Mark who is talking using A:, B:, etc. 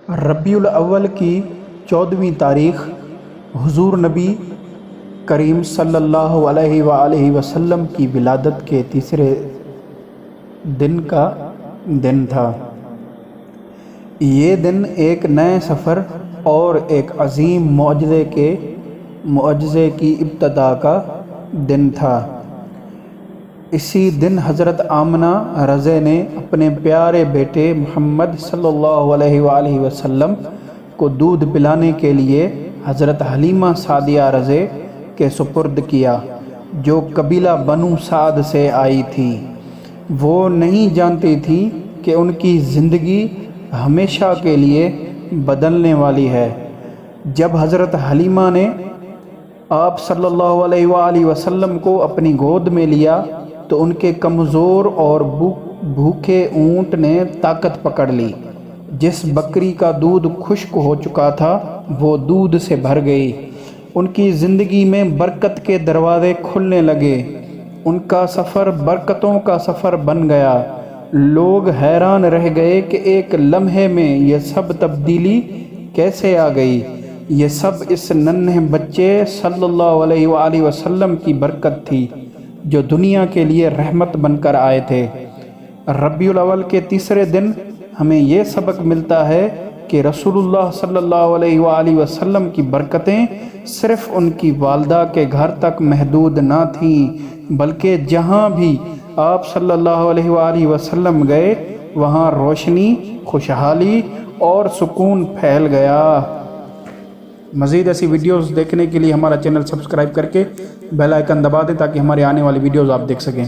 A: ربیع الاول کی 14ویں تاریخ حضور نبی کریم صلی اللہ علیہ وآلہ وسلم کی ولادت کے تیسرے دن کا دن تھا۔ یہ دن ایک نئے سفر اور ایک عظیم معجزے کی ابتدا کا دن تھا۔ اسی دن حضرت آمنہ رضع نے اپنے پیارے بیٹے محمد صلی اللہ علیہ وآلہ وسلم کو دودھ پلانے کے لیے حضرت حلیمہ سعدیہ رضع کے سپرد کیا، جو قبیلہ بنو سعد سے آئی تھی۔ وہ نہیں جانتی تھی کہ ان کی زندگی ہمیشہ کے لیے بدلنے والی ہے۔ جب حضرت حلیمہ نے آپ صلی اللہ علیہ وآلہ وسلم کو اپنی گود میں لیا تو ان کے کمزور اور بھوکے اونٹ نے طاقت پکڑ لی۔ جس بکری کا دودھ خشک ہو چکا تھا وہ دودھ سے بھر گئی۔ ان کی زندگی میں برکت کے دروازے کھلنے لگے۔ ان کا سفر برکتوں کا سفر بن گیا۔ لوگ حیران رہ گئے کہ ایک لمحے میں یہ سب تبدیلی کیسے آ گئی۔ یہ سب اس ننھے بچے صلی اللہ علیہ وآلہ وسلم کی برکت تھی، جو دنیا کے لیے رحمت بن کر آئے تھے۔ ربیع الاول کے تیسرے دن ہمیں یہ سبق ملتا ہے کہ رسول اللہ صلی اللہ علیہ وآلہ وسلم کی برکتیں صرف ان کی والدہ کے گھر تک محدود نہ تھیں، بلکہ جہاں بھی آپ صلی اللہ علیہ وآلہ وسلم گئے وہاں روشنی، خوشحالی اور سکون پھیل گیا۔ مزید ایسی ویڈیوز دیکھنے کے لیے ہمارا چینل سبسکرائب کر کے بیل آئیکن دبا دیں تاکہ ہمارے آنے والی ویڈیوز آپ دیکھ سکیں۔